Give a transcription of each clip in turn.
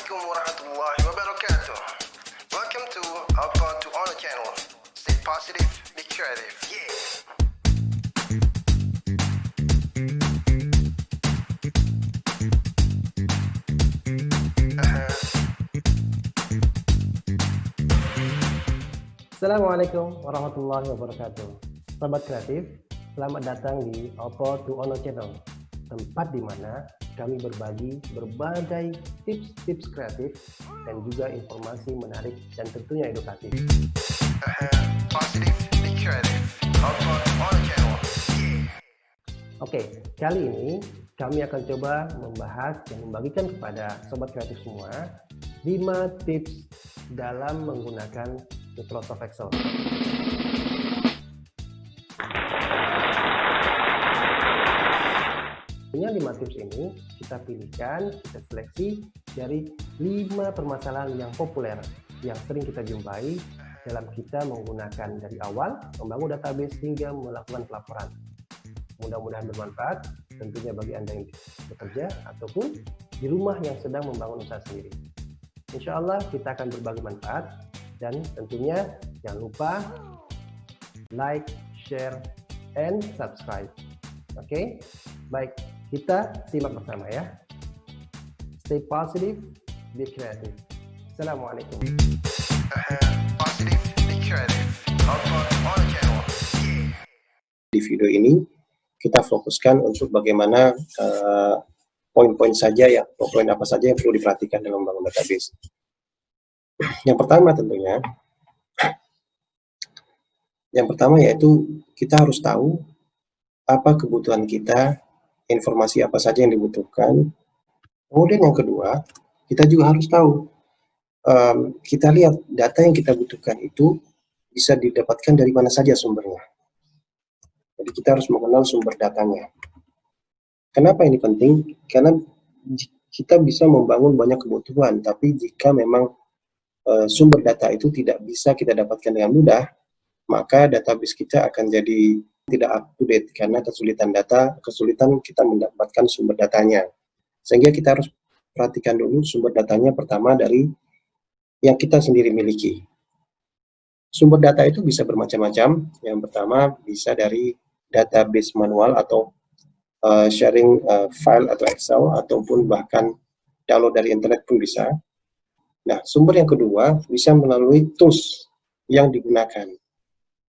Assalamualaikum warahmatullahi wabarakatuh. Welcome to Alpha to Honor channel. Stay positive, be creative. Yeah. Assalamualaikum warahmatullahi wabarakatuh. Sobat kreatif, selamat datang di Oppo to Ono Channel, tempat di mana kami berbagi berbagai tips-tips kreatif dan juga informasi menarik dan tentunya edukatif. Positive, be creative. Alpha to Honor channel. Yeah. Oke, kali ini kami akan coba membahas dan membagikan kepada sobat kreatif semua 5 tips dalam menggunakan Microsoft Excel. Punya 5 tips ini kita pilihkan, kita seleksi dari 5 permasalahan yang populer yang sering kita jumpai dalam kita menggunakan dari awal membangun database hingga melakukan pelaporan. Mudah-mudahan bermanfaat tentunya bagi Anda yang bekerja ataupun di rumah yang sedang membangun usaha sendiri. Insya Allah kita akan berbagi manfaat dan tentunya jangan lupa like, share, and subscribe. Oke, baik, kita simak bersama ya. Stay positive, be creative. Assalamualaikum. Positive, be creative. Alpha to Honor channel. Yeah. Di video ini kita fokuskan untuk bagaimana poin-poin saja ya, poin apa saja yang perlu diperhatikan dalam membangun database. Yang pertama yaitu kita harus tahu apa kebutuhan kita, informasi apa saja yang dibutuhkan. Kemudian yang kedua, kita juga harus tahu, kita lihat data yang kita butuhkan itu bisa didapatkan dari mana saja sumbernya. Jadi kita harus mengenal sumber datanya. Kenapa ini penting? Karena kita bisa membangun banyak kebutuhan, tapi jika memang sumber data itu tidak bisa kita dapatkan dengan mudah, maka database kita akan jadi tidak up to date karena kesulitan kita mendapatkan sumber datanya. Sehingga kita harus perhatikan dulu sumber datanya pertama dari yang kita sendiri miliki. Sumber data itu bisa bermacam-macam. Yang pertama bisa dari database manual atau sharing file atau Excel, ataupun bahkan download dari internet pun bisa. Nah, sumber yang kedua bisa melalui tools yang digunakan.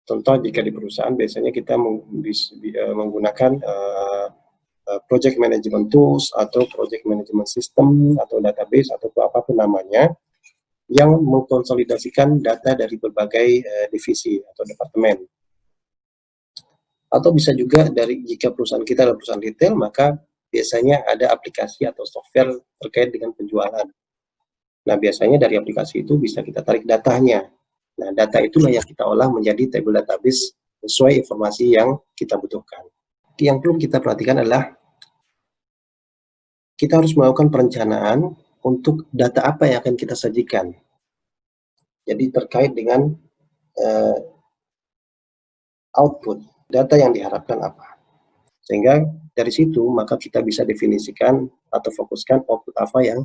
Contoh jika di perusahaan biasanya kita menggunakan project management tools atau project management system atau database atau apapun namanya yang mengkonsolidasikan data dari berbagai divisi atau departemen. Atau bisa juga dari jika perusahaan kita adalah perusahaan retail, maka biasanya ada aplikasi atau software terkait dengan penjualan. Nah, biasanya dari aplikasi itu bisa kita tarik datanya. Nah, data itulah yang kita olah menjadi table database sesuai informasi yang kita butuhkan. Yang perlu kita perhatikan adalah kita harus melakukan perencanaan untuk data apa yang akan kita sajikan. Jadi terkait dengan output, data yang diharapkan apa. Sehingga dari situ maka kita bisa definisikan atau fokuskan output apa yang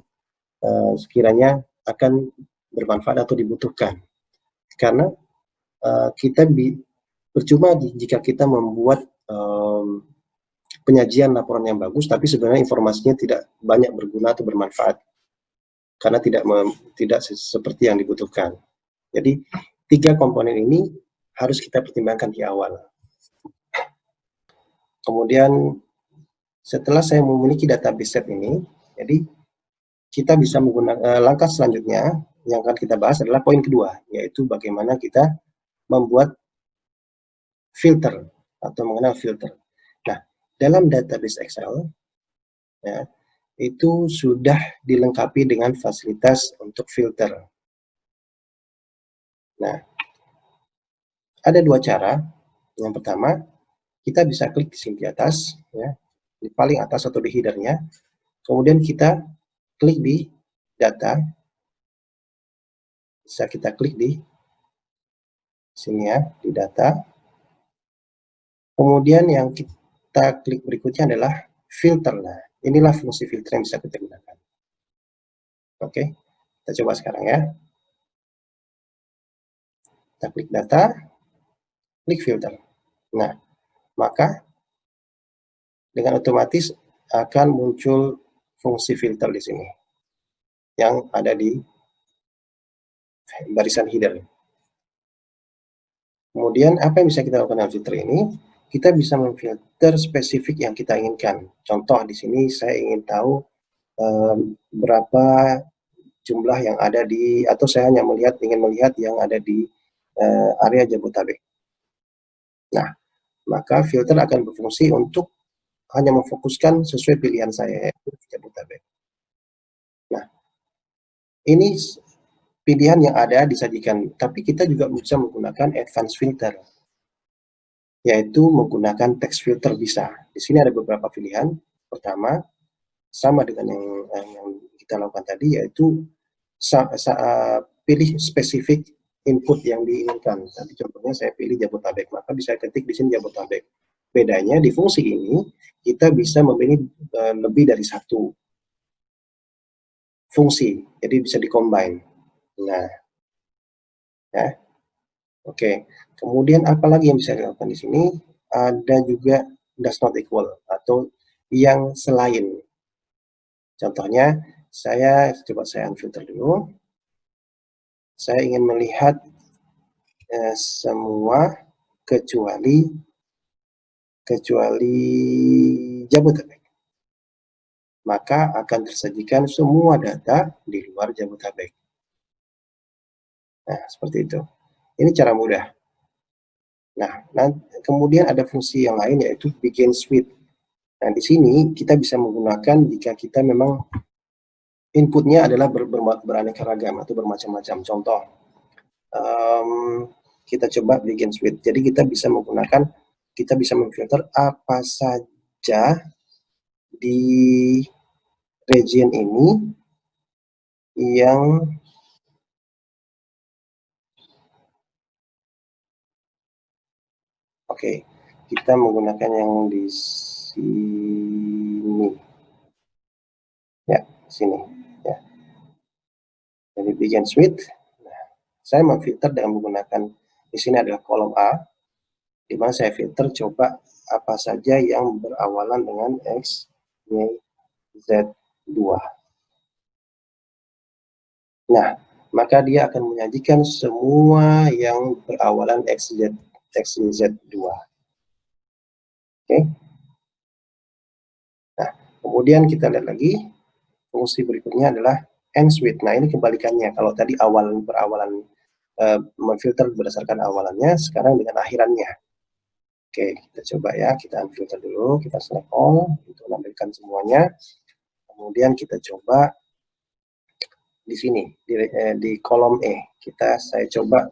sekiranya akan bermanfaat atau dibutuhkan. Karena kita percuma jika kita membuat penyajian laporan yang bagus, tapi sebenarnya informasinya tidak banyak berguna atau bermanfaat, karena tidak seperti yang dibutuhkan. Jadi 3 komponen ini harus kita pertimbangkan di awal. Kemudian setelah saya memiliki database set ini, jadi kita bisa menggunakan langkah selanjutnya yang akan kita bahas adalah poin kedua, yaitu bagaimana kita membuat filter atau mengenal filter. Nah, dalam database Excel ya, itu sudah dilengkapi dengan fasilitas untuk filter. Nah, ada 2 cara. Yang pertama, kita bisa klik di sini di atas, ya, di paling atas atau di headernya. Kemudian kita klik di data, bisa kita klik di sini ya, di data. Kemudian yang kita klik berikutnya adalah filter. Nah, inilah fungsi filter yang bisa kita gunakan. Oke, kita coba sekarang ya. Kita klik data, klik filter. Nah, maka dengan otomatis akan muncul fungsi filter di sini yang ada di barisan header. Kemudian apa yang bisa kita lakukan dengan filter ini? Kita bisa memfilter spesifik yang kita inginkan. Contoh di sini saya ingin tahu berapa jumlah yang ada di, atau saya hanya ingin melihat yang ada di area Jabodetabek. Nah, maka filter akan berfungsi untuk hanya memfokuskan sesuai pilihan saya, yaitu Jabodetabek. Nah, ini pilihan yang ada disajikan, tapi kita juga bisa menggunakan advanced filter, yaitu menggunakan text filter bisa. Di sini ada beberapa pilihan. Pertama, sama dengan yang kita lakukan tadi, yaitu pilih spesifik input yang diinginkan. Tadi contohnya saya pilih Jabodetabek, maka bisa ketik di sini Jabodetabek. Bedanya di fungsi ini, kita bisa memilih lebih dari satu fungsi, jadi bisa di-combine. Nah, ya. Oke. Kemudian apalagi yang bisa dilakukan di sini? Ada juga does not equal atau yang selain. Contohnya, coba saya unfilter dulu. Saya ingin melihat semua kecuali Jabodetabek. Maka akan tersajikan semua data di luar Jabodetabek. Nah, seperti itu. Ini cara mudah. Nah, kemudian ada fungsi yang lain yaitu begin with. Nah, di sini kita bisa menggunakan jika kita memang inputnya adalah beraneka ragam atau bermacam-macam. Contoh, kita coba begin with. Jadi kita bisa memfilter apa saja di region ini yang Oke, kita menggunakan yang di sini. Ya, sini. Ya. Jadi begin with. Nah, saya memfilter dengan menggunakan, di sini adalah kolom A, di mana saya filter coba apa saja yang berawalan dengan X, Y, Z, 2. Nah, maka dia akan menyajikan semua yang berawalan X, Y, Z, 2. Oke. Nah, kemudian kita lihat lagi, fungsi berikutnya adalah ends with. Nah, ini kebalikannya. Kalau tadi berawalan memfilter berdasarkan awalannya, sekarang dengan akhirannya. Oke, kita coba ya, kita unfilter dulu, kita select all untuk menampilkan semuanya. Kemudian kita coba di sini di kolom E, saya coba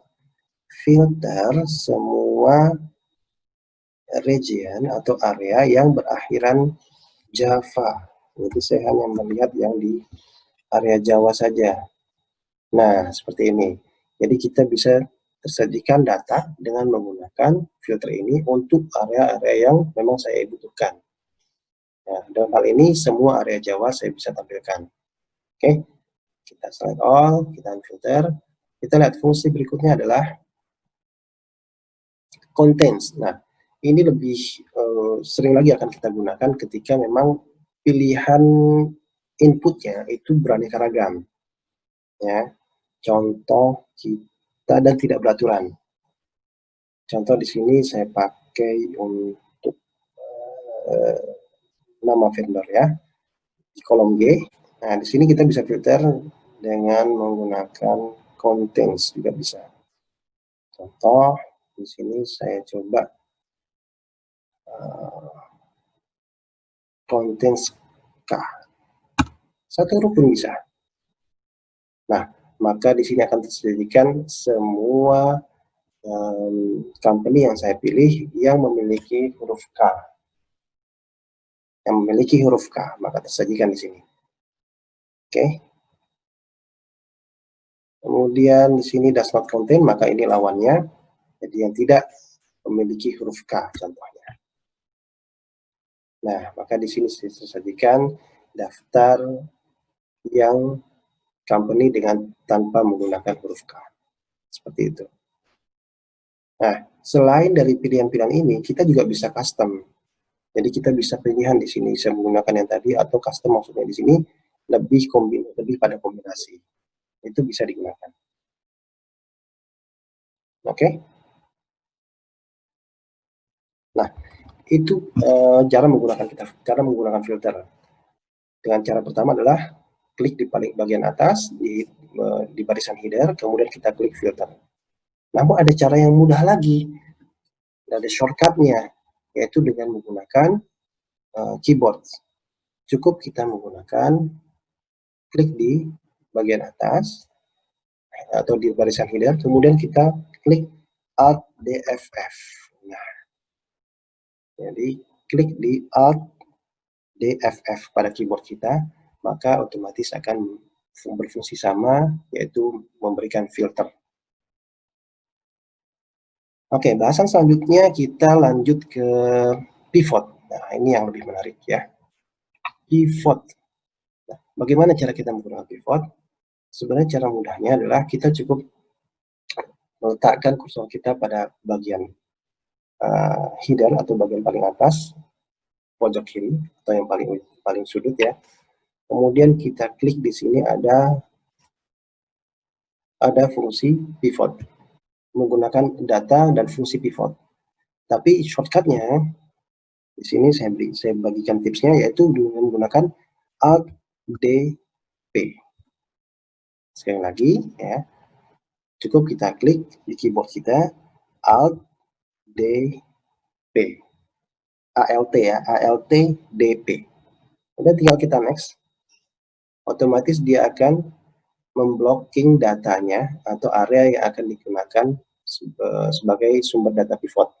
filter semua region atau area yang berakhiran Java. Jadi saya hanya melihat yang di area Jawa saja. Nah, seperti ini. Jadi kita bisa tersajikan data dengan menggunakan filter ini untuk area-area yang memang saya butuhkan. Nah, dalam hal ini semua area Jawa saya bisa tampilkan. Oke, kita select all, kita filter. Kita lihat fungsi berikutnya adalah contents. Nah, ini lebih sering lagi akan kita gunakan ketika memang pilihan inputnya itu beraneka ragam. Ya, contoh kita dan tidak beraturan. Contoh di sini saya pakai untuk nama vendor ya, di kolom G. Nah, di sini kita bisa filter dengan menggunakan contents juga bisa. Contoh di sini saya coba contents K. Satu huruf pun bisa. Nah, maka di sini akan tersajikan semua company yang saya pilih yang memiliki huruf K. Yang memiliki huruf K, maka tersajikan di sini. Oke. Kemudian di sini does not contain, maka ini lawannya. Jadi yang tidak memiliki huruf K contohnya. Nah, maka di sini tersajikan daftar yang company tanpa menggunakan huruf K. Seperti itu. Nah, selain dari pilihan-pilihan ini, kita juga bisa custom. Jadi kita bisa pilihan di sini, bisa menggunakan yang tadi, atau custom maksudnya di sini lebih pada kombinasi. Itu bisa digunakan. Oke? Nah, itu cara menggunakan filter. Dengan cara pertama adalah klik di paling bagian atas di barisan header, kemudian kita klik filter. Namun ada cara yang mudah lagi, ada shortcutnya, yaitu dengan menggunakan keyboard. Cukup kita menggunakan klik di bagian atas atau di barisan header, kemudian kita klik Alt DFF. Nah, jadi klik di Alt DFF pada keyboard kita, maka otomatis akan berfungsi sama, yaitu memberikan filter. Oke, bahasan selanjutnya kita lanjut ke pivot. Nah, ini yang lebih menarik ya. Pivot. Nah, bagaimana cara kita menggunakan pivot? Sebenarnya cara mudahnya adalah kita cukup meletakkan kursor kita pada bagian header atau bagian paling atas, pojok kiri atau yang paling sudut ya. Kemudian kita klik di sini ada fungsi pivot, menggunakan data dan fungsi pivot. Tapi shortcutnya di sini saya bagikan tipsnya, yaitu dengan menggunakan Alt D P. Sekali lagi ya, cukup kita klik di keyboard kita Alt D P, Alt ya, Alt D P. Udah tinggal kita next, otomatis dia akan memblocking datanya atau area yang akan digunakan sebagai sumber data pivot.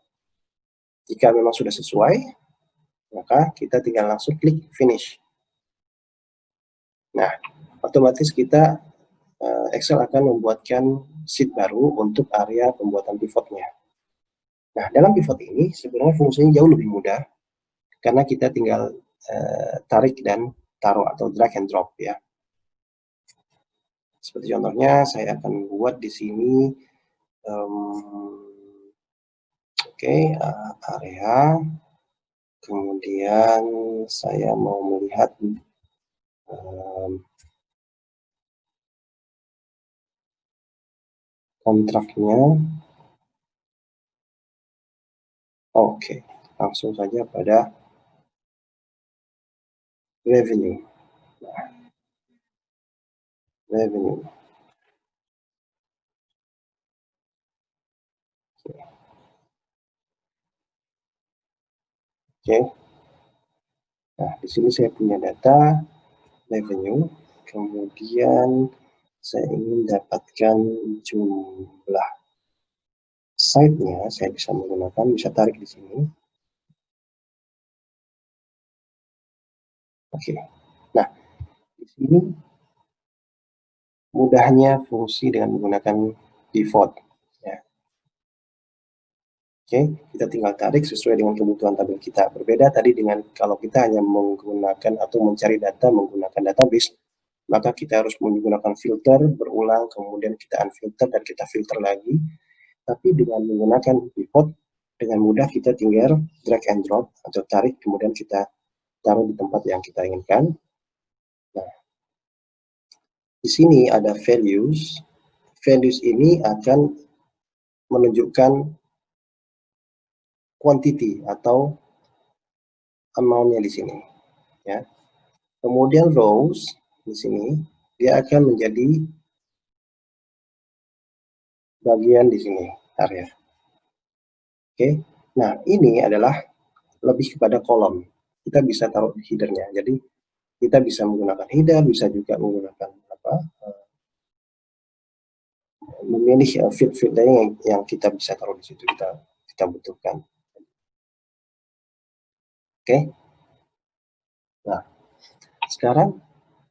Jika memang sudah sesuai, maka kita tinggal langsung klik finish. Nah, otomatis kita Excel akan membuatkan sheet baru untuk area pembuatan pivotnya. Nah, dalam pivot ini sebenarnya fungsinya jauh lebih mudah karena kita tinggal tarik dan taruh atau drag and drop ya. Seperti contohnya saya akan buat di sini area, kemudian saya mau melihat kontraknya. Oke, langsung saja pada revenue. Revenue. Oke. Nah, di sini saya punya data revenue, kemudian saya ingin dapatkan jumlah site-nya, saya bisa tarik di sini. Oke. Nah, di sini mudahnya fungsi dengan menggunakan pivot. Ya. Oke, kita tinggal tarik sesuai dengan kebutuhan tabel kita. Berbeda tadi dengan kalau kita hanya menggunakan atau mencari data menggunakan database, maka kita harus menggunakan filter berulang, kemudian kita unfilter dan kita filter lagi. Tapi dengan menggunakan pivot, dengan mudah kita tinggal drag and drop atau tarik, kemudian kita taruh di tempat yang kita inginkan. Nah, di sini ada values. Values ini akan menunjukkan quantity atau amount-nya di sini. Ya. Kemudian rows di sini dia akan menjadi bagian di sini area. Oke. Nah, ini adalah lebih kepada kolom. Kita bisa taruh di header-nya. Jadi kita bisa menggunakan header, bisa juga menggunakan memilih field yang kita bisa taruh di situ kita butuhkan. Oke. Nah, sekarang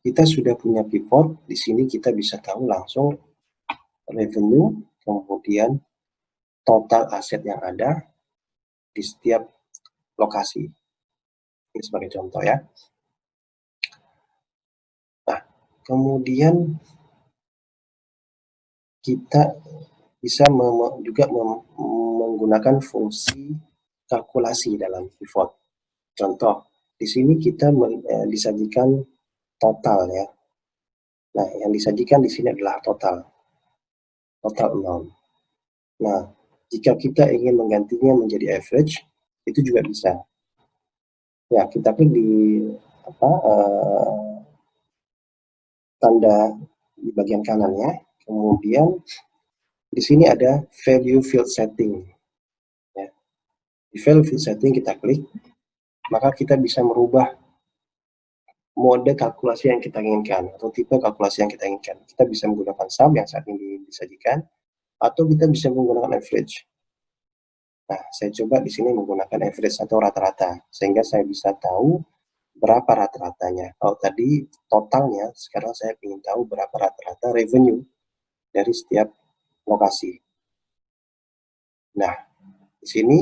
kita sudah punya pivot. Di sini kita bisa tahu langsung revenue, kemudian total aset yang ada di setiap lokasi. Ini sebagai contoh ya. Nah, kemudian kita bisa juga menggunakan fungsi kalkulasi dalam pivot. Contoh, di sini kita disajikan total ya. Nah, yang disajikan di sini adalah total amount. Nah, jika kita ingin menggantinya menjadi average, itu juga bisa. Ya, kita klik di tanda di bagian kanan ya. Kemudian di sini ada value field setting. Ya. Di value field setting kita klik, maka kita bisa merubah mode kalkulasi yang kita inginkan atau tipe kalkulasi yang kita inginkan. Kita bisa menggunakan sum yang saat ini disajikan, atau kita bisa menggunakan average. Nah, saya coba di sini menggunakan average atau rata-rata, sehingga saya bisa tahu berapa rata-ratanya. Kalau tadi totalnya, sekarang saya ingin tahu berapa rata-rata revenue dari setiap lokasi. Nah, di sini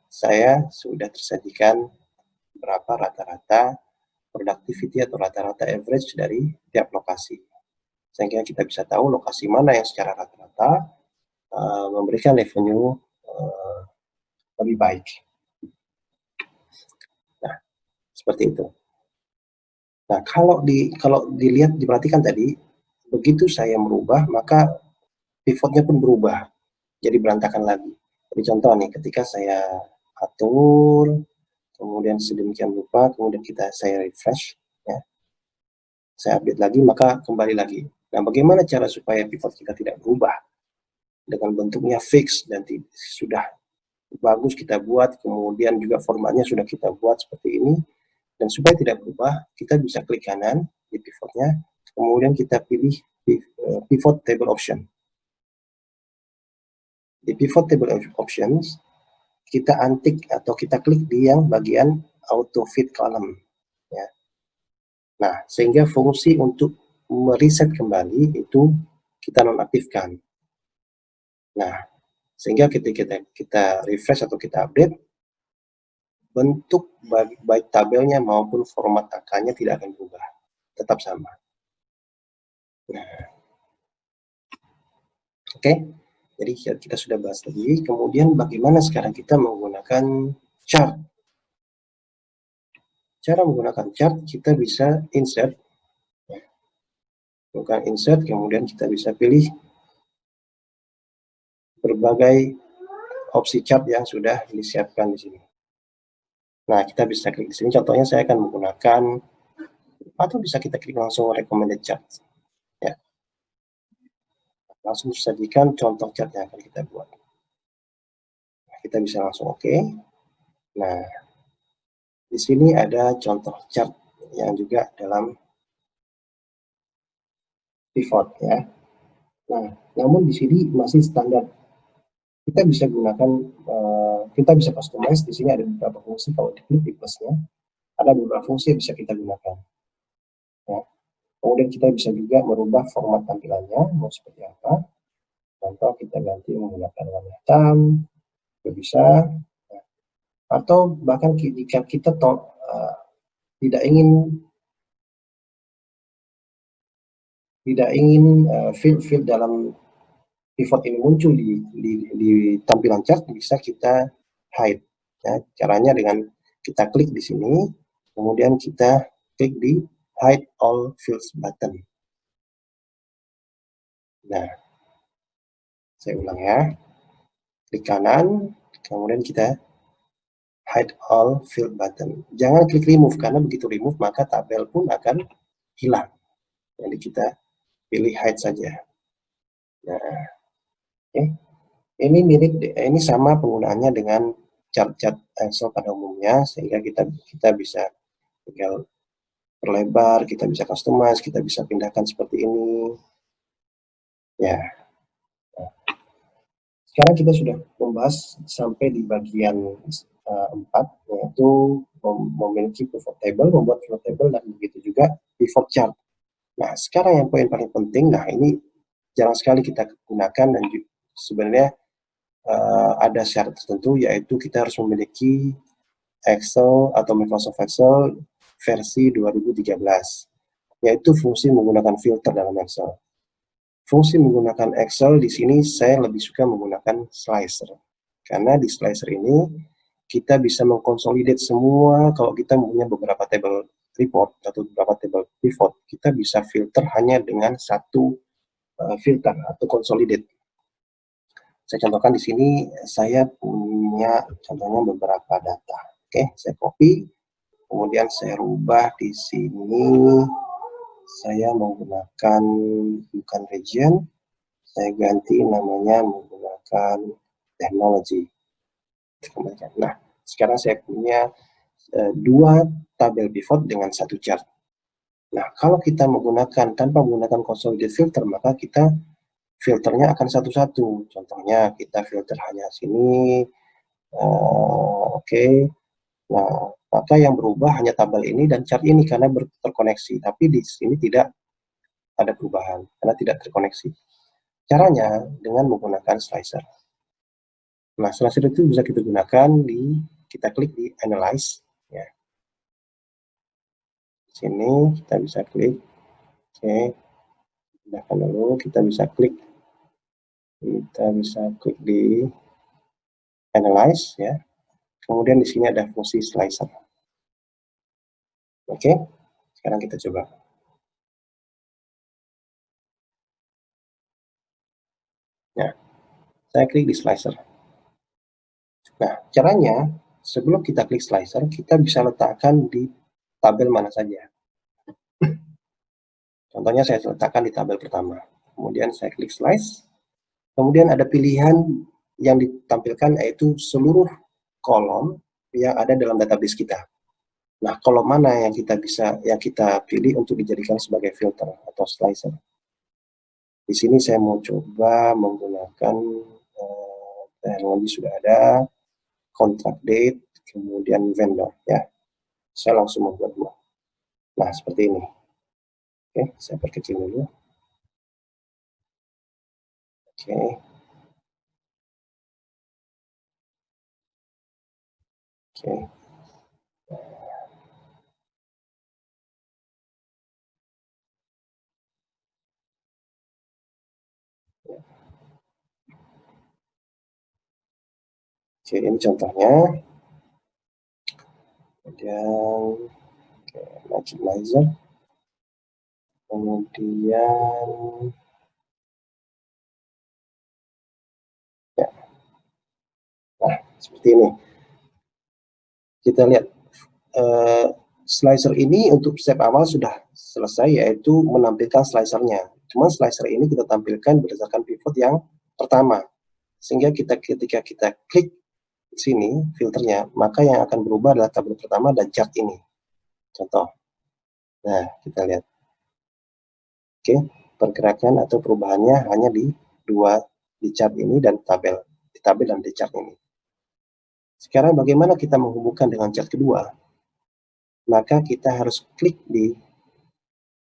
saya sudah tersajikan berapa rata-rata productivity atau rata-rata average dari tiap lokasi. Sehingga kita bisa tahu lokasi mana yang secara rata-rata memberikan revenue lebih baik. Nah, seperti itu. Nah, kalau dilihat, diperhatikan tadi, begitu saya merubah, maka pivotnya pun berubah, jadi berantakan lagi. Jadi contoh nih, ketika saya atur, kemudian sedemikian rupa, kemudian saya refresh, ya, saya update lagi, maka kembali lagi. Nah, bagaimana cara supaya pivot kita tidak berubah? Dengan bentuknya fix dan sudah bagus kita buat, kemudian juga formatnya sudah kita buat seperti ini, dan supaya tidak berubah, kita bisa klik kanan di pivotnya, kemudian kita pilih pivot table option. Di pivot table options, kita untick atau kita klik di yang bagian auto fit column. Ya. Nah, sehingga fungsi untuk mereset kembali itu kita nonaktifkan. Nah, sehingga ketika kita refresh atau kita update, bentuk baik tabelnya maupun format angkanya tidak akan berubah, tetap sama. Nah, oke, jadi kita sudah bahas tadi. Kemudian bagaimana sekarang kita menggunakan chart? Cara menggunakan chart, kita bisa insert, bukan insert, kemudian kita bisa pilih berbagai opsi chart yang sudah disiapkan di sini. Nah, kita bisa klik di sini. Contohnya saya akan menggunakan, atau bisa kita klik langsung recommended chart. Ya. Langsung disajikan contoh chart yang akan kita buat. Nah, kita bisa langsung oke. Nah, di sini ada contoh chart yang juga dalam pivot ya. Nah, namun di sini masih standar. Kita bisa gunakan, kita bisa customize. Di sini ada beberapa fungsi. Kalau diklik di plusnya, ada beberapa fungsi yang bisa kita gunakan. Ya. Kemudian kita bisa juga merubah format tampilannya, mau seperti apa. Contoh kita ganti menggunakan warna hitam, juga bisa. Atau bahkan jika kita tidak ingin field dalam pivot ini muncul di tampilan chart, bisa kita hide. Ya, caranya dengan kita klik di sini, kemudian kita klik di hide all fields button. Nah, saya ulang ya, klik kanan, kemudian kita hide all field button. Jangan klik remove, karena begitu remove maka tabel pun akan hilang. Jadi kita pilih hide saja. Nah, oke. Ini mirip, ini sama penggunaannya dengan chart-chart Excel pada umumnya, sehingga kita bisa tinggal perlebar, kita bisa customize, kita bisa pindahkan seperti ini. Ya. Nah, sekarang kita sudah membahas sampai di bagian 4, yaitu memiliki pivot table, membuat pivot table, dan begitu juga pivot chart. Nah, sekarang yang poin paling penting, nah ini jarang sekali kita gunakan, dan sebenarnya ada syarat tertentu, yaitu kita harus memiliki Excel atau Microsoft Excel versi 2013, yaitu fungsi menggunakan filter dalam Excel. fungsi menggunakan Excel di sini saya lebih suka menggunakan slicer. Karena di slicer ini kita bisa mengkonsolidate semua. Kalau kita punya beberapa table report atau beberapa table pivot, kita bisa filter hanya dengan satu filter atau consolidate. Saya contohkan di sini, saya punya contohnya beberapa data. Oke, saya copy, kemudian saya rubah di sini. Saya menggunakan bukan region, saya ganti namanya menggunakan teknologi. Nah, sekarang saya punya dua tabel pivot dengan satu chart. Nah, kalau kita menggunakan tanpa menggunakan consolidated filter, maka kita filternya akan satu-satu. Contohnya kita filter hanya sini, oke. Nah, maka yang berubah hanya tabel ini dan chart ini karena terkoneksi. Tapi di sini tidak ada perubahan karena tidak terkoneksi. Caranya dengan menggunakan slicer. Nah, slicer itu bisa kita gunakan kita klik di Analyze. Ya. Di sini kita bisa klik. Oke. Pindahkan dulu, kita bisa klik di Analyze ya. Kemudian di sini ada fungsi slicer. Oke, sekarang kita coba. Nah, saya klik di slicer. Nah, caranya sebelum kita klik slicer, kita bisa letakkan di tabel mana saja. Contohnya saya letakkan di tabel pertama. Kemudian saya klik slice. Kemudian ada pilihan yang ditampilkan yaitu seluruh kolom yang ada dalam database kita. Nah, kolom mana yang kita pilih untuk dijadikan sebagai filter atau slicer. Di sini saya mau coba menggunakan teknologi sudah ada, contract date, kemudian vendor ya. Saya langsung membuat dua. Nah, seperti ini. Oke, saya perkecil dulu. Oke. Oke. Oke, ini contohnya. Kemudian maximizer. Kemudian ya. Nah, seperti ini. Kita lihat slicer ini untuk step awal sudah selesai, yaitu menampilkan slicernya. Cuma slicer ini kita tampilkan berdasarkan pivot yang pertama. Sehingga ketika kita klik sini filternya, maka yang akan berubah adalah tabel pertama dan chart ini. Contoh. Nah, kita lihat. Oke, pergerakan atau perubahannya hanya di chart ini dan di tabel dan di chart ini. Sekarang bagaimana kita menghubungkan dengan chart kedua? Maka kita harus klik di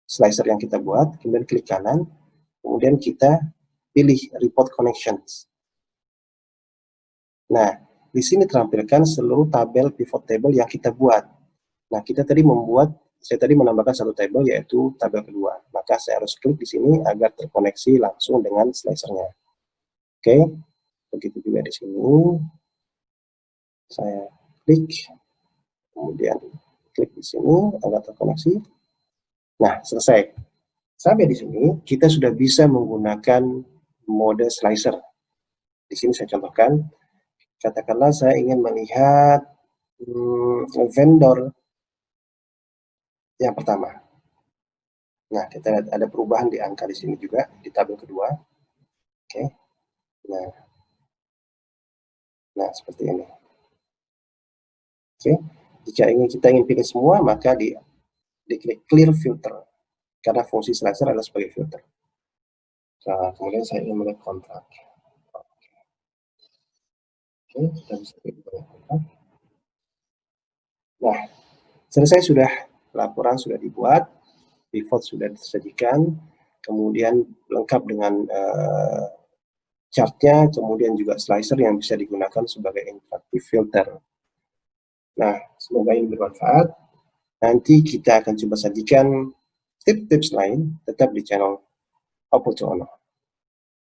slicer yang kita buat, kemudian klik kanan, kemudian kita pilih report connections. Nah, di sini terampilkan seluruh tabel pivot table yang kita buat. Nah, saya tadi menambahkan satu tabel yaitu tabel kedua. Maka saya harus klik di sini agar terkoneksi langsung dengan slicernya. Oke, begitu juga di sini. Saya klik, kemudian klik di sini agar terkoneksi. Nah, selesai. Sampai di sini kita sudah bisa menggunakan mode slicer. Di sini saya contohkan. Katakanlah saya ingin melihat vendor yang pertama. Nah, kita lihat ada perubahan di angka di sini juga, di tabel kedua. Oke. Nah, seperti ini. Oke. Jika kita ingin pilih semua, maka diklik clear filter. Karena fungsi slicer adalah sebagai filter. Nah, kemudian saya ingin melihat kontrak. Oke, kita bisa klik kontrak. Nah, selesai sudah, laporan sudah dibuat, pivot sudah disajikan, kemudian lengkap dengan chartnya, kemudian juga slicer yang bisa digunakan sebagai interaktif filter. Nah, semoga ini bermanfaat. Nanti kita akan coba sajikan tips-tips lain tetap di channel Oppo to Honor.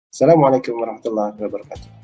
Assalamualaikum warahmatullahi wabarakatuh.